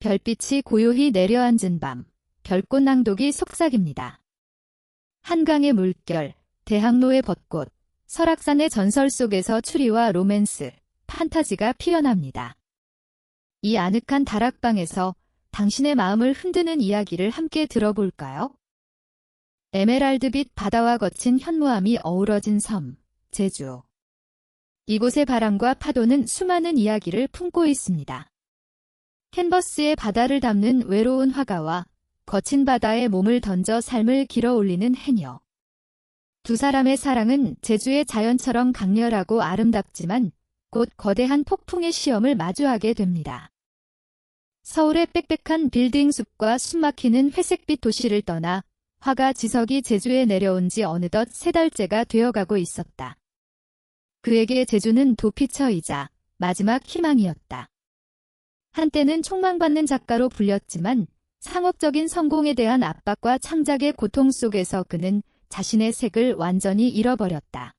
별빛이 고요히 내려앉은 밤, 별꽃 낭독이 속삭입니다. 한강의 물결, 대학로의 벚꽃, 설악산의 전설 속에서 추리와 로맨스, 판타지가 피어납니다. 이 아늑한 다락방에서 당신의 마음을 흔드는 이야기를 함께 들어볼까요? 에메랄드빛 바다와 거친 현무암이 어우러진 섬, 제주. 이곳의 바람과 파도는 수많은 이야기를 품고 있습니다. 캔버스에 바다를 담는 외로운 화가와 거친 바다에 몸을 던져 삶을 길어올리는 해녀. 두 사람의 사랑은 제주의 자연처럼 강렬하고 아름답지만 곧 거대한 폭풍의 시험을 마주하게 됩니다. 서울의 빽빽한 빌딩 숲과 숨막히는 회색빛 도시를 떠나 화가 지석이 제주에 내려온 지 어느덧 3달째가 되어가고 있었다. 그에게 제주는 도피처이자 마지막 희망이었다. 한때는 촉망받는 작가로 불렸지만 상업적인 성공에 대한 압박과 창작의 고통 속에서 그는 자신의 색을 완전히 잃어버렸다.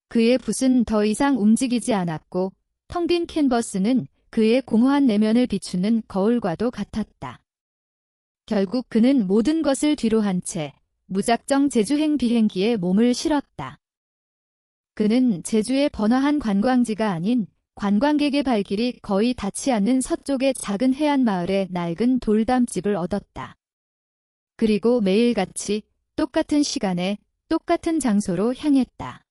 그의 붓은 더 이상 움직이지 않았고 텅 빈 캔버스는 그의 공허한 내면을 비추는 거울과도 같았다. 결국 그는 모든 것을 뒤로 한 채 무작정 제주행 비행기에 몸을 실었다. 그는 제주의 번화한 관광지가 아닌 관광객의 발길이 거의 닿지 않는 서쪽의 작은 해안 마을에 낡은 돌담집을 얻었다. 그리고 매일같이 똑같은 시간에 똑같은 장소로 향했다.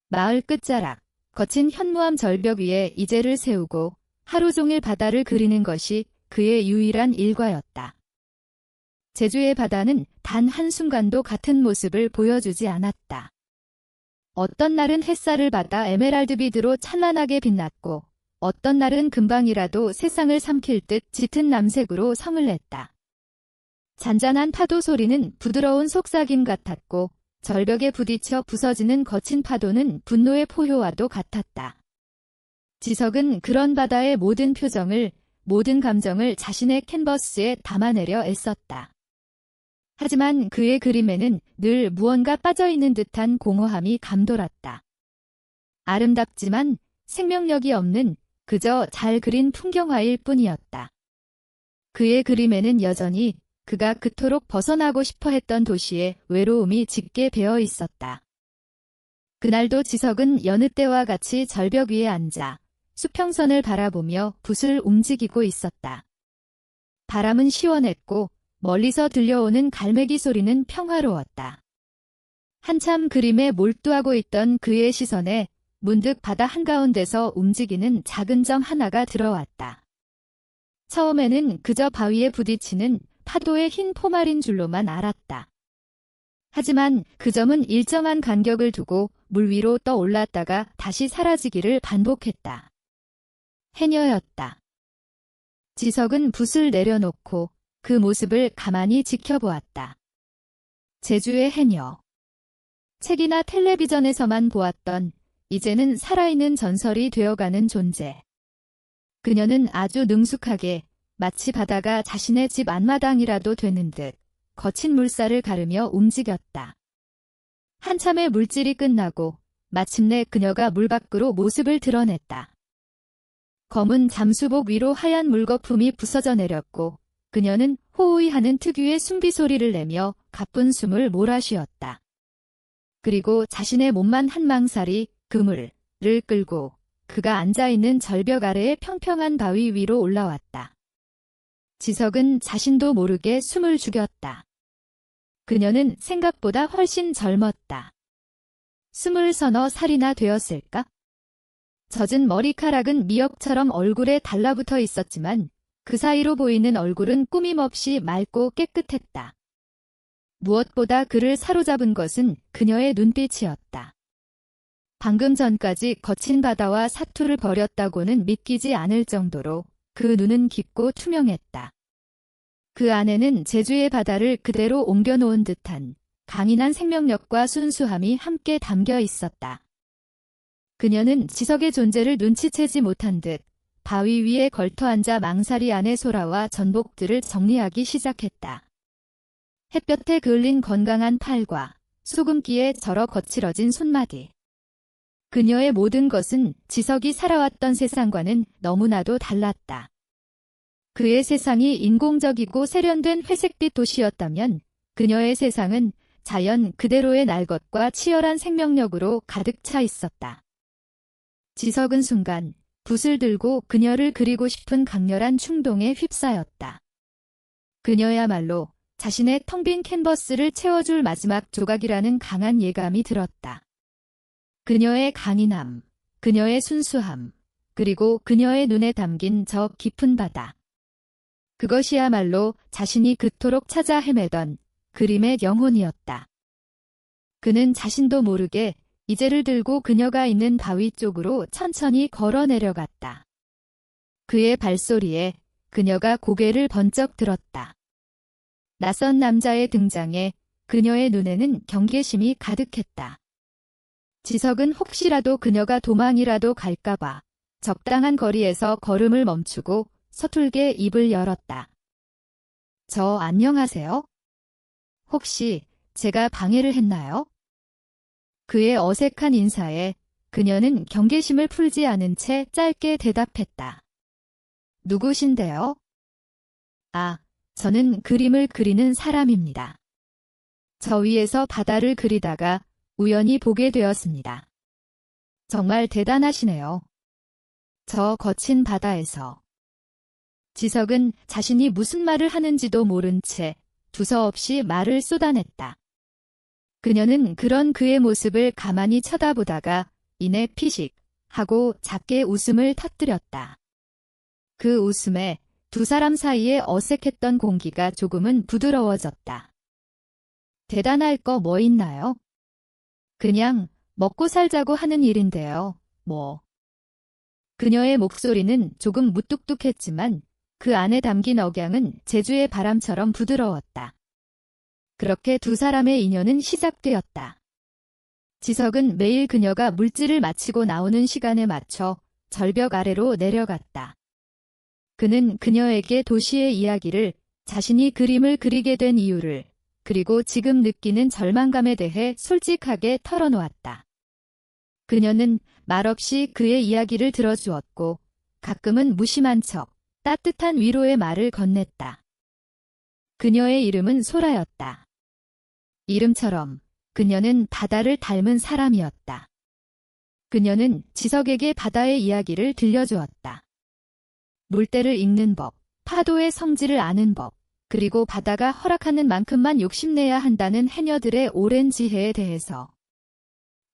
마을 끝자락, 거친 현무암 절벽 위에 이제를 세우고 하루 종일 바다를 그리는 것이 그의 유일한 일과였다. 제주의 바다는 단 한순간도 같은 모습을 보여주지 않았다. 어떤 날은 햇살을 받아 에메랄드빛으로 찬란하게 빛났고 어떤 날은 금방이라도 세상을 삼킬 듯 짙은 남색으로 성을 냈다. 잔잔한 파도 소리는 부드러운 속삭임 같았고 절벽에 부딪혀 부서지는 거친 파도는 분노의 포효와도 같았다. 지석은 그런 바다의 모든 표정을, 모든 감정을 자신의 캔버스에 담아내려 애썼다. 하지만 그의 그림에는 늘 무언가 빠져있는 듯한 공허함이 감돌았다. 아름답지만 생명력이 없는 그저 잘 그린 풍경화일 뿐이었다. 그의 그림에는 여전히 그가 그토록 벗어나고 싶어 했던 도시의 외로움이 짙게 배어 있었다. 그날도 지석은 여느 때와 같이 절벽 위에 앉아 수평선을 바라보며 붓을 움직이고 있었다. 바람은 시원했고 멀리서 들려오는 갈매기 소리는 평화로웠다. 한참 그림에 몰두하고 있던 그의 시선에 문득 바다 한가운데서 움직이는 작은 점 하나가 들어왔다. 처음에는 그저 바위에 부딪히는 파도의 흰 포말인 줄로만 알았다. 하지만 그 점은 일정한 간격을 두고 물 위로 떠올랐다가 다시 사라지기를 반복했다. 해녀였다. 지석은 붓을 내려놓고 그 모습을 가만히 지켜보았다. 제주의 해녀. 책이나 텔레비전에서만 보았던 이제는 살아있는 전설이 되어가는 존재. 그녀는 아주 능숙하게 마치 바다가 자신의 집 앞마당이라도 되는 듯 거친 물살을 가르며 움직였다. 한참의 물질이 끝나고 마침내 그녀가 물 밖으로 모습을 드러냈다. 검은 잠수복 위로 하얀 물거품이 부서져 내렸고 그녀는 호우이 하는 특유의 숨비 소리를 내며 가쁜 숨을 몰아쉬었다. 그리고 자신의 몸만 한 망살이 그물을 끌고 그가 앉아있는 절벽 아래의 평평한 바위 위로 올라왔다. 지석은 자신도 모르게 숨을 죽였다. 그녀는 생각보다 훨씬 젊었다. 20서너 살이나 되었을까? 젖은 머리카락은 미역처럼 얼굴에 달라붙어 있었지만 그 사이로 보이는 얼굴은 꾸밈없이 맑고 깨끗했다. 무엇보다 그를 사로잡은 것은 그녀의 눈빛이었다. 방금 전까지 거친 바다와 사투를 벌였다고는 믿기지 않을 정도로 그 눈은 깊고 투명했다. 그 안에는 제주의 바다를 그대로 옮겨놓은 듯한 강인한 생명력과 순수함이 함께 담겨 있었다. 그녀는 지석의 존재를 눈치채지 못한 듯 바위 위에 걸터앉아 망사리 안의 소라와 전복들을 정리하기 시작했다. 햇볕에 그을린 건강한 팔과 소금기에 절어 거칠어진 손마디. 그녀의 모든 것은 지석이 살아왔던 세상과는 너무나도 달랐다. 그의 세상이 인공적이고 세련된 회색빛 도시였다면 그녀의 세상은 자연 그대로의 날 것과 치열한 생명력으로 가득 차 있었다. 지석은 순간 붓을 들고 그녀를 그리고 싶은 강렬한 충동에 휩싸였다. 그녀야말로 자신의 텅 빈 캔버스를 채워줄 마지막 조각이라는 강한 예감이 들었다. 그녀의 강인함, 그녀의 순수함, 그리고 그녀의 눈에 담긴 저 깊은 바다. 그것이야말로 자신이 그토록 찾아 헤매던 그림의 영혼이었다. 그는 자신도 모르게 이제를 들고 그녀가 있는 바위 쪽으로 천천히 걸어 내려갔다. 그의 발소리에 그녀가 고개를 번쩍 들었다. 낯선 남자의 등장에 그녀의 눈에는 경계심이 가득했다. 지석은 혹시라도 그녀가 도망이라도 갈까봐 적당한 거리에서 걸음을 멈추고 서툴게 입을 열었다. 저 안녕하세요? 혹시 제가 방해를 했나요? 그의 어색한 인사에 그녀는 경계심을 풀지 않은 채 짧게 대답했다. 누구신데요? 아, 저는 그림을 그리는 사람입니다. 저 위에서 바다를 그리다가 우연히 보게 되었습니다. 정말 대단하시네요. 저 거친 바다에서. 지석은 자신이 무슨 말을 하는지도 모른 채 두서없이 말을 쏟아냈다. 그녀는 그런 그의 모습을 가만히 쳐다보다가 이내 피식 하고 작게 웃음을 터뜨렸다. 그 웃음에 두 사람 사이에 어색했던 공기가 조금은 부드러워졌다. 대단할 거 뭐 있나요? 그냥 먹고 살자고 하는 일인데요, 뭐. 그녀의 목소리는 조금 무뚝뚝했지만 그 안에 담긴 억양은 제주의 바람처럼 부드러웠다. 그렇게 두 사람의 인연은 시작되었다. 지석은 매일 그녀가 물질을 마치고 나오는 시간에 맞춰 절벽 아래로 내려갔다. 그는 그녀에게 도시의 이야기를, 자신이 그림을 그리게 된 이유를, 그리고 지금 느끼는 절망감에 대해 솔직하게 털어놓았다. 그녀는 말없이 그의 이야기를 들어주었고 가끔은 무심한 척 따뜻한 위로의 말을 건넸다. 그녀의 이름은 소라였다. 이름처럼 그녀는 바다를 닮은 사람이었다. 그녀는 지석에게 바다의 이야기를 들려주었다. 물때를 읽는 법, 파도의 성질을 아는 법, 그리고 바다가 허락하는 만큼만 욕심내야 한다는 해녀들의 오랜 지혜에 대해서.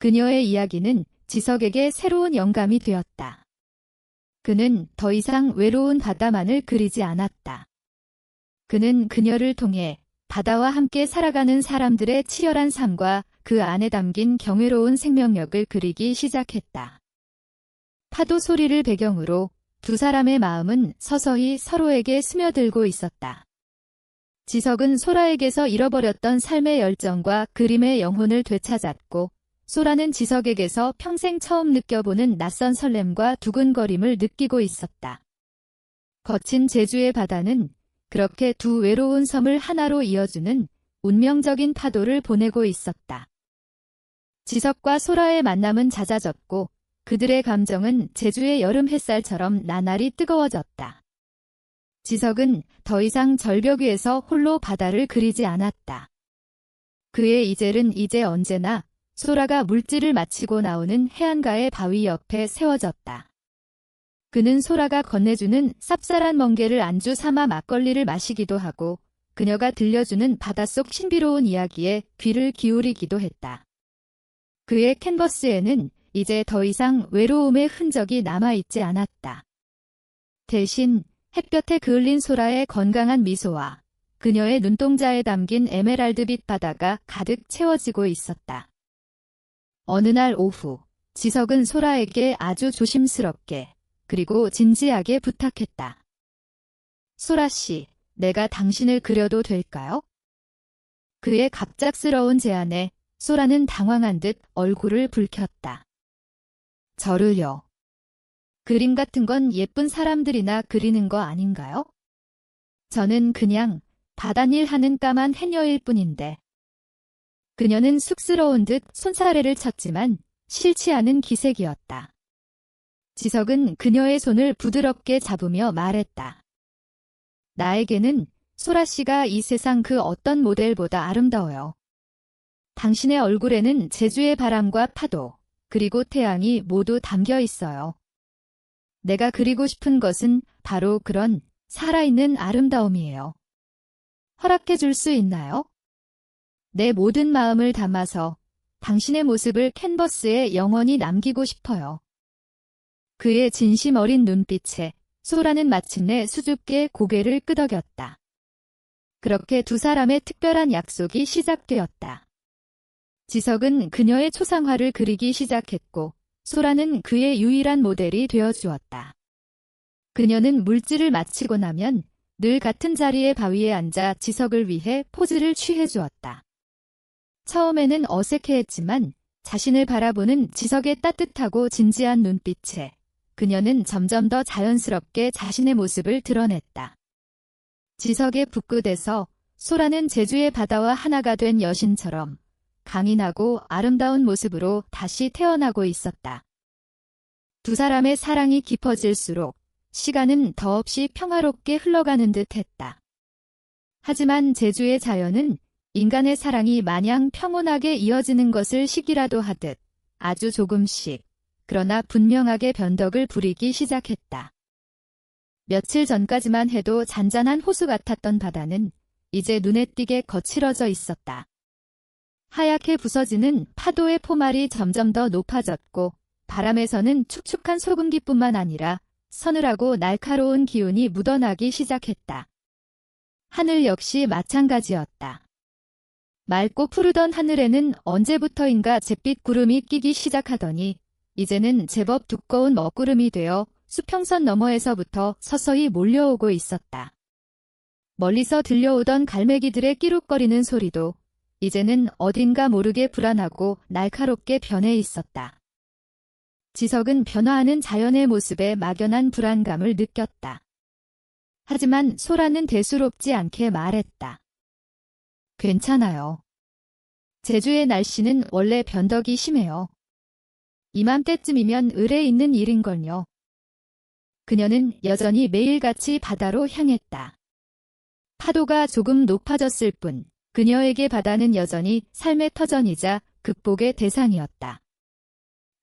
그녀의 이야기는 지석에게 새로운 영감이 되었다. 그는 더 이상 외로운 바다만을 그리지 않았다. 그는 그녀를 통해 바다와 함께 살아가는 사람들의 치열한 삶과 그 안에 담긴 경외로운 생명력을 그리기 시작했다. 파도 소리를 배경으로 두 사람의 마음은 서서히 서로에게 스며들고 있었다. 지석은 소라에게서 잃어버렸던 삶의 열정과 그림의 영혼을 되찾았고, 소라는 지석에게서 평생 처음 느껴보는 낯선 설렘과 두근거림을 느끼고 있었다. 거친 제주의 바다는 그렇게 두 외로운 섬을 하나로 이어주는 운명적인 파도를 보내고 있었다. 지석과 소라의 만남은 잦아졌고 그들의 감정은 제주의 여름 햇살처럼 나날이 뜨거워졌다. 지석은 더 이상 절벽 위에서 홀로 바다를 그리지 않았다. 그의 이젤은 이제 언제나 소라가 물질을 마치고 나오는 해안가의 바위 옆에 세워졌다. 그는 소라가 건네주는 쌉쌀한 멍게를 안주 삼아 막걸리를 마시기도 하고 그녀가 들려주는 바닷속 신비로운 이야기에 귀를 기울이기도 했다. 그의 캔버스에는 이제 더 이상 외로움의 흔적이 남아있지 않았다. 대신 햇볕에 그을린 소라의 건강한 미소와 그녀의 눈동자에 담긴 에메랄드빛 바다가 가득 채워지고 있었다. 어느 날 오후, 지석은 소라에게 아주 조심스럽게 그리고 진지하게 부탁했다. 소라 씨, 내가 당신을 그려도 될까요? 그의 갑작스러운 제안에 소라는 당황한 듯 얼굴을 붉혔다. 저를요. 그림 같은 건 예쁜 사람들이나 그리는 거 아닌가요? 저는 그냥 바닷일 하는 까만 해녀일 뿐인데. 그녀는 쑥스러운 듯 손사래를 쳤지만 싫지 않은 기색이었다. 지석은 그녀의 손을 부드럽게 잡으며 말했다. 나에게는 소라 씨가 이 세상 그 어떤 모델보다 아름다워요. 당신의 얼굴에는 제주의 바람과 파도, 그리고 태양이 모두 담겨 있어요. 내가 그리고 싶은 것은 바로 그런 살아있는 아름다움이에요. 허락해 줄 수 있나요? 내 모든 마음을 담아서 당신의 모습을 캔버스에 영원히 남기고 싶어요. 그의 진심 어린 눈빛에 소라는 마침내 수줍게 고개를 끄덕였다. 그렇게 두 사람의 특별한 약속이 시작되었다. 지석은 그녀의 초상화를 그리기 시작했고 소라는 그의 유일한 모델이 되어주었다. 그녀는 물질을 마치고 나면 늘 같은 자리에 바위에 앉아 지석을 위해 포즈를 취해주었다. 처음에는 어색해했지만 자신을 바라보는 지석의 따뜻하고 진지한 눈빛에 그녀는 점점 더 자연스럽게 자신의 모습을 드러냈다. 지석의 붓끝에서 소라는 제주의 바다와 하나가 된 여신처럼 강인하고 아름다운 모습으로 다시 태어나고 있었다. 두 사람의 사랑이 깊어질수록 시간은 더없이 평화롭게 흘러가는 듯 했다. 하지만 제주의 자연은 인간의 사랑이 마냥 평온하게 이어지는 것을 시기라도 하듯 아주 조금씩 그러나 분명하게 변덕을 부리기 시작했다. 며칠 전까지만 해도 잔잔한 호수 같았던 바다는 이제 눈에 띄게 거칠어져 있었다. 하얗게 부서지는 파도의 포말이 점점 더 높아졌고 바람에서는 축축한 소금기뿐만 아니라 서늘하고 날카로운 기운이 묻어나기 시작했다. 하늘 역시 마찬가지였다. 맑고 푸르던 하늘에는 언제부터인가 잿빛 구름이 끼기 시작하더니 이제는 제법 두꺼운 먹구름이 되어 수평선 너머에서부터 서서히 몰려오고 있었다. 멀리서 들려오던 갈매기들의 끼룩거리는 소리도 이제는 어딘가 모르게 불안하고 날카롭게 변해 있었다. 지석은 변화하는 자연의 모습에 막연한 불안감을 느꼈다. 하지만 소라는 대수롭지 않게 말했다. 괜찮아요. 제주의 날씨는 원래 변덕이 심해요. 이맘때쯤이면 을에 있는 일인걸요. 그녀는 여전히 매일같이 바다로 향했다. 파도가 조금 높아졌을 뿐 그녀에게 바다는 여전히 삶의 터전이자 극복의 대상이었다.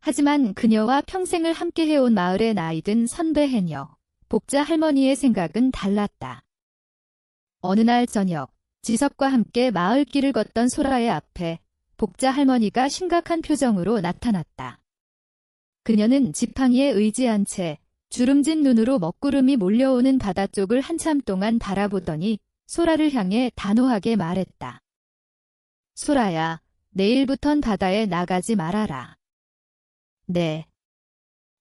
하지만 그녀와 평생을 함께 해온 마을의 나이든 선배 해녀, 복자 할머니의 생각은 달랐다. 어느 날 저녁, 지석과 함께 마을길을 걷던 소라의 앞에 복자 할머니가 심각한 표정으로 나타났다. 그녀는 지팡이에 의지한 채 주름진 눈으로 먹구름이 몰려오는 바다 쪽을 한참 동안 바라보더니 소라를 향해 단호하게 말했다. 소라야, 내일부턴 바다에 나가지 말아라. 네.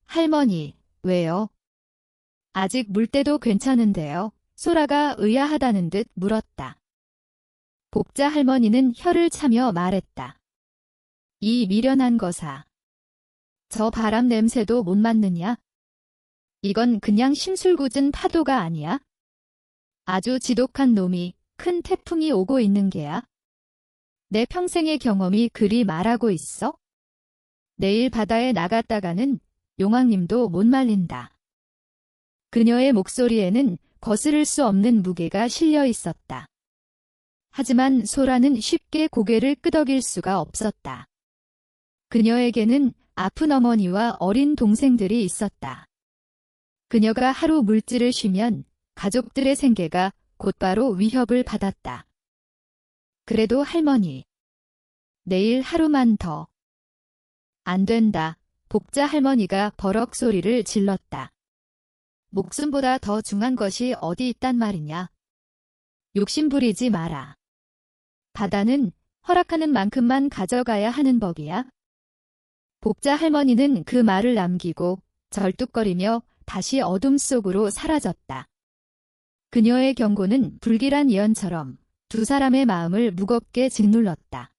할머니, 왜요? 아직 물때도 괜찮은데요. 소라가 의아하다는 듯 물었다. 복자 할머니는 혀를 차며 말했다. 이 미련한 거사. 저 바람 냄새도 못 맡느냐? 이건 그냥 심술궂은 파도가 아니야? 아주 지독한 놈이 큰 태풍이 오고 있는 게야. 내 평생의 경험이 그리 말하고 있어? 내일 바다에 나갔다가는 용왕님도 못 말린다. 그녀의 목소리에는 거스를 수 없는 무게가 실려 있었다. 하지만 소라는 쉽게 고개를 끄덕일 수가 없었다. 그녀에게는 아픈 어머니와 어린 동생들이 있었다. 그녀가 하루 물질을 쉬면 가족들의 생계가 곧바로 위협을 받았다. 그래도 할머니, 내일 하루만 더. 안 된다. 복자 할머니가 버럭 소리를 질렀다. 목숨보다 더 중요한 것이 어디 있단 말이냐. 욕심 부리지 마라. 바다는 허락하는 만큼만 가져가야 하는 법이야. 복자 할머니는 그 말을 남기고 절뚝거리며 다시 어둠 속으로 사라졌다. 그녀의 경고는 불길한 예언처럼 두 사람의 마음을 무겁게 짓눌렀다.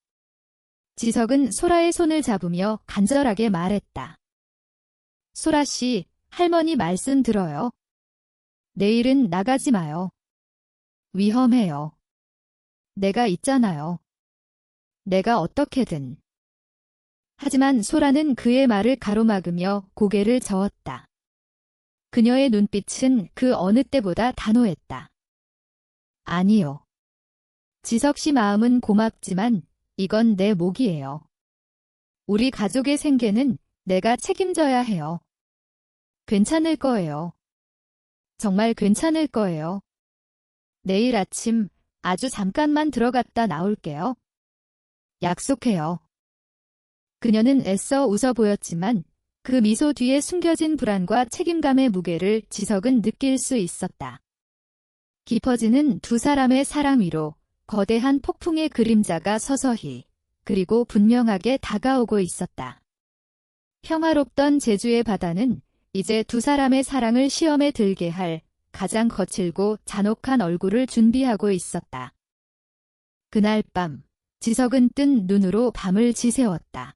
지석은 소라의 손을 잡으며 간절하게 말했다. 소라 씨, 할머니 말씀 들어요. 내일은 나가지 마요. 위험해요. 내가 있잖아요. 내가 어떻게든. 하지만 소라는 그의 말을 가로막으며 고개를 저었다. 그녀의 눈빛은 그 어느 때보다 단호했다. 아니요. 지석 씨 마음은 고맙지만 이건 내 몫이에요. 우리 가족의 생계는 내가 책임져야 해요. 괜찮을 거예요. 정말 괜찮을 거예요. 내일 아침 아주 잠깐만 들어갔다 나올게요. 약속해요. 그녀는 애써 웃어 보였지만 그 미소 뒤에 숨겨진 불안과 책임감의 무게를 지석은 느낄 수 있었다. 깊어지는 두 사람의 사랑 위로 거대한 폭풍의 그림자가 서서히 그리고 분명하게 다가오고 있었다. 평화롭던 제주의 바다는 이제 두 사람의 사랑을 시험에 들게 할 가장 거칠고 잔혹한 얼굴을 준비하고 있었다. 그날 밤 지석은 뜬 눈으로 밤을 지새웠다.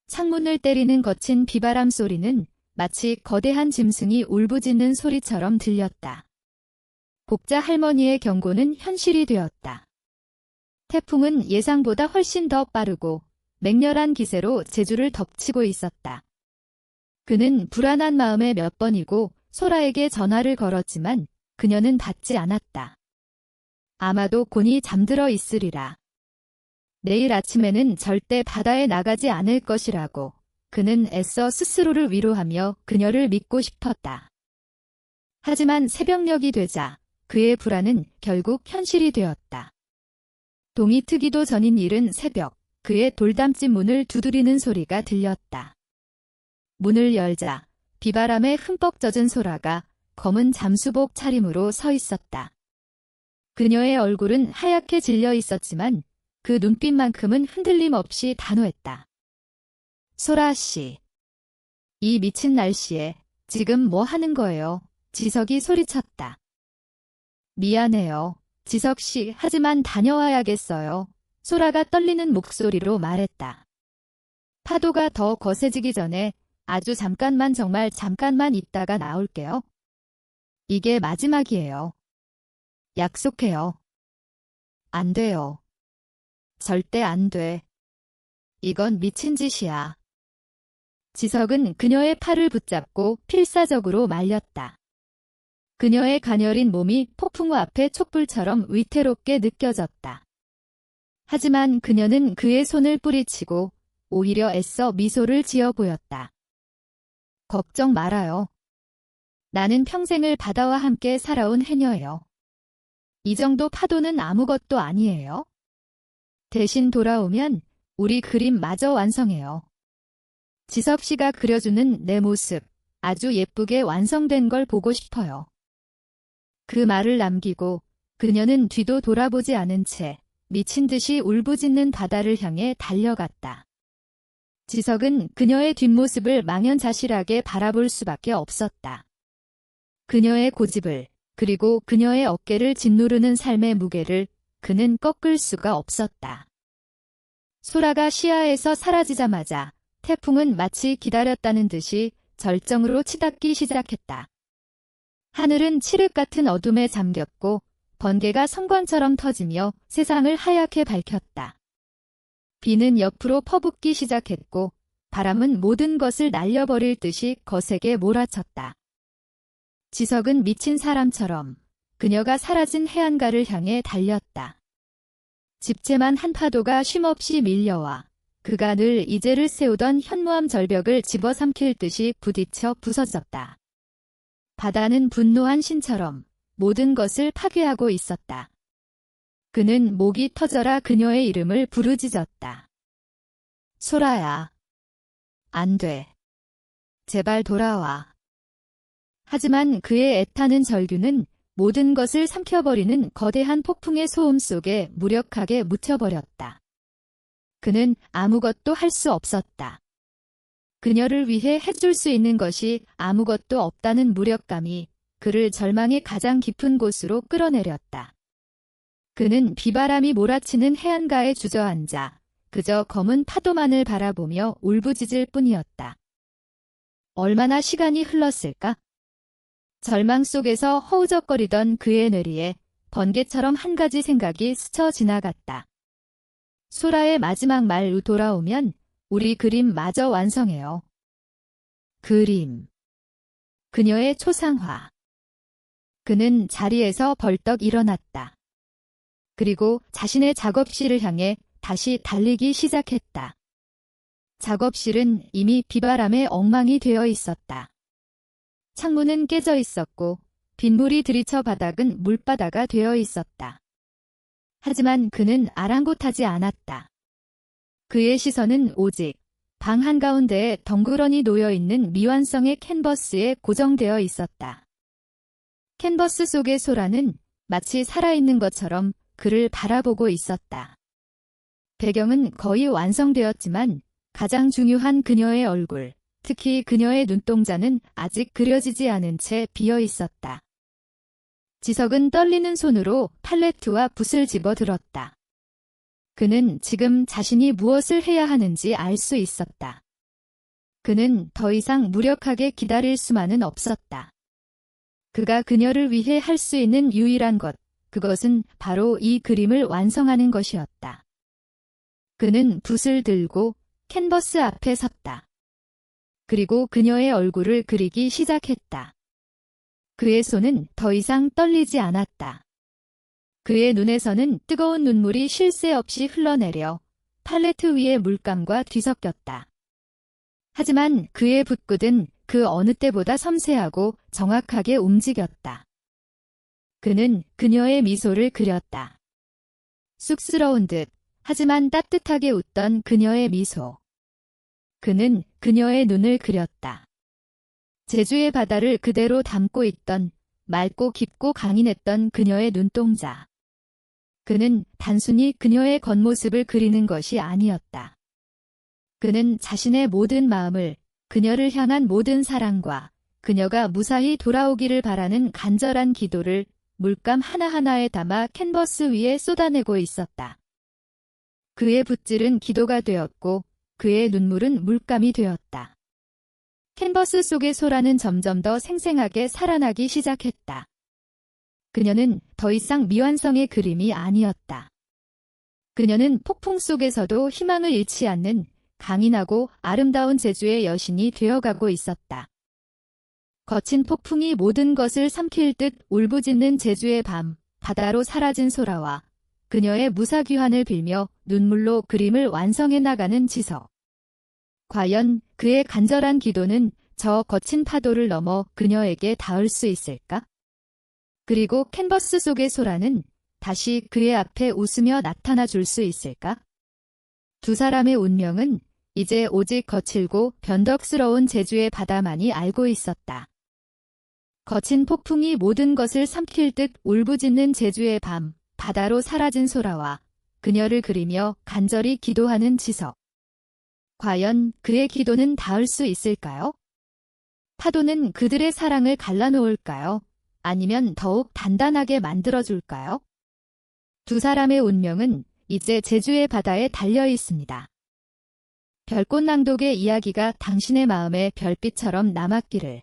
창문을 때리는 거친 비바람 소리는 마치 거대한 짐승이 울부짖는 소리처럼 들렸다. 복자 할머니의 경고는 현실이 되었다. 태풍은 예상보다 훨씬 더 빠르고 맹렬한 기세로 제주를 덮치고 있었다. 그는 불안한 마음에 몇 번이고 소라에게 전화를 걸었지만 그녀는 받지 않았다. 아마도 곤히 잠들어 있으리라. 내일 아침에는 절대 바다에 나가지 않을 것이라고 그는 애써 스스로를 위로하며 그녀를 믿고 싶었다. 하지만 새벽녘이 되자 그의 불안은 결국 현실이 되었다. 동이 트기도 전인 이른 새벽, 그의 돌담집 문을 두드리는 소리가 들렸다. 문을 열자 비바람에 흠뻑 젖은 소라가 검은 잠수복 차림으로 서 있었다. 그녀의 얼굴은 하얗게 질려 있었지만 그 눈빛만큼은 흔들림 없이 단호했다. 소라 씨, 이 미친 날씨에 지금 뭐 하는 거예요? 지석이 소리쳤다. 미안해요. 지석 씨, 하지만 다녀와야겠어요. 소라가 떨리는 목소리로 말했다. 파도가 더 거세지기 전에 아주 잠깐만, 정말 잠깐만 있다가 나올게요. 이게 마지막이에요. 약속해요. 안 돼요. 절대 안 돼. 이건 미친 짓이야. 지석은 그녀의 팔을 붙잡고 필사적으로 말렸다. 그녀의 가녀린 몸이 폭풍우 앞에 촛불처럼 위태롭게 느껴졌다. 하지만 그녀는 그의 손을 뿌리치고 오히려 애써 미소를 지어 보였다. 걱정 말아요. 나는 평생을 바다와 함께 살아온 해녀예요. 이 정도 파도는 아무것도 아니에요. 대신 돌아오면 우리 그림 마저 완성해요. 지석 씨가 그려주는 내 모습, 아주 예쁘게 완성된 걸 보고 싶어요. 그 말을 남기고 그녀는 뒤도 돌아보지 않은 채 미친 듯이 울부짖는 바다를 향해 달려갔다. 지석은 그녀의 뒷모습을 망연자실하게 바라볼 수밖에 없었다. 그녀의 고집을, 그리고 그녀의 어깨를 짓누르는 삶의 무게를 그는 꺾을 수가 없었다. 소라가 시야에서 사라지자마자 태풍은 마치 기다렸다는 듯이 절정으로 치닫기 시작했다. 하늘은 칠흑 같은 어둠에 잠겼고 번개가 성광처럼 터지며 세상을 하얗게 밝혔다. 비는 옆으로 퍼붓기 시작했고 바람은 모든 것을 날려버릴 듯이 거세게 몰아쳤다. 지석은 미친 사람처럼 그녀가 사라진 해안가를 향해 달렸다. 집채만 한 파도가 쉼없이 밀려와 그가 늘 이제를 세우던 현무암 절벽을 집어삼킬 듯이 부딪혀 부서졌다. 바다는 분노한 신처럼 모든 것을 파괴하고 있었다. 그는 목이 터져라 그녀의 이름을 부르짖었다. 소라야. 안 돼. 제발 돌아와. 하지만 그의 애타는 절규는 모든 것을 삼켜버리는 거대한 폭풍의 소음 속에 무력하게 묻혀버렸다. 그는 아무것도 할 수 없었다. 그녀를 위해 해줄 수 있는 것이 아무것도 없다는 무력감이 그를 절망의 가장 깊은 곳으로 끌어내렸다. 그는 비바람이 몰아치는 해안가에 주저앉아 그저 검은 파도만을 바라보며 울부짖을 뿐이었다. 얼마나 시간이 흘렀을까? 절망 속에서 허우적거리던 그의 뇌리에 번개처럼 한 가지 생각이 스쳐 지나갔다. 소라의 마지막 말 돌아오면 우리 그림 마저 완성해요. 그림. 그녀의 초상화. 그는 자리에서 벌떡 일어났다. 그리고 자신의 작업실을 향해 다시 달리기 시작했다. 작업실은 이미 비바람에 엉망이 되어 있었다. 창문은 깨져 있었고 빗물이 들이쳐 바닥은 물바다가 되어 있었다. 하지만 그는 아랑곳하지 않았다. 그의 시선은 오직 방 한가운데에 덩그러니 놓여있는 미완성의 캔버스에 고정되어 있었다. 캔버스 속의 소라는 마치 살아있는 것처럼 그를 바라보고 있었다. 배경은 거의 완성되었지만 가장 중요한 그녀의 얼굴, 특히 그녀의 눈동자는 아직 그려지지 않은 채 비어 있었다. 지석은 떨리는 손으로 팔레트와 붓을 집어들었다. 그는 지금 자신이 무엇을 해야 하는지 알 수 있었다. 그는 더 이상 무력하게 기다릴 수만은 없었다. 그가 그녀를 위해 할 수 있는 유일한 것, 그것은 바로 이 그림을 완성하는 것이었다. 그는 붓을 들고 캔버스 앞에 섰다. 그리고 그녀의 얼굴을 그리기 시작했다. 그의 손은 더 이상 떨리지 않았다. 그의 눈에서는 뜨거운 눈물이 쉴 새 없이 흘러내려 팔레트 위의 물감과 뒤섞였다. 하지만 그의 붓끝은 그 어느 때보다 섬세하고 정확하게 움직였다. 그는 그녀의 미소를 그렸다. 쑥스러운 듯 하지만 따뜻하게 웃던 그녀의 미소. 그는 그녀의 눈을 그렸다. 제주의 바다를 그대로 담고 있던 맑고 깊고 강인했던 그녀의 눈동자. 그는 단순히 그녀의 겉모습을 그리는 것이 아니었다. 그는 자신의 모든 마음을, 그녀를 향한 모든 사랑과 그녀가 무사히 돌아오기를 바라는 간절한 기도를 물감 하나하나에 담아 캔버스 위에 쏟아내고 있었다. 그의 붓질은 기도가 되었고 그의 눈물은 물감이 되었다. 캔버스 속의 소라는 점점 더 생생하게 살아나기 시작했다. 그녀는 더 이상 미완성의 그림이 아니었다. 그녀는 폭풍 속에서도 희망을 잃지 않는 강인하고 아름다운 제주의 여신이 되어가고 있었다. 거친 폭풍이 모든 것을 삼킬 듯 울부짖는 제주의 밤, 바다로 사라진 소라와 그녀의 무사귀환을 빌며 눈물로 그림을 완성해 나가는 지석. 과연 그의 간절한 기도는 저 거친 파도를 넘어 그녀에게 닿을 수 있을까? 그리고 캔버스 속의 소라는 다시 그의 앞에 웃으며 나타나 줄 수 있을까? 두 사람의 운명은 이제 오직 거칠고 변덕스러운 제주의 바다만이 알고 있었다. 거친 폭풍이 모든 것을 삼킬 듯 울부짖는 제주의 밤, 바다로 사라진 소라와 그녀를 그리며 간절히 기도하는 지석. 과연 그의 기도는 닿을 수 있을까요? 파도는 그들의 사랑을 갈라놓을까요? 아니면 더욱 단단하게 만들어줄까요? 두 사람의 운명은 이제 제주의 바다에 달려 있습니다. 별꽃낭독의 이야기가 당신의 마음에 별빛처럼 남았기를.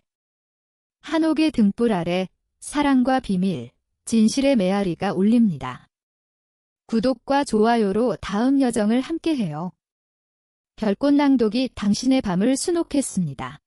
한옥의 등불 아래 사랑과 비밀, 진실의 메아리가 울립니다. 구독과 좋아요로 다음 여정을 함께해요. 별꽃낭독이 당신의 밤을 수놓겠습니다.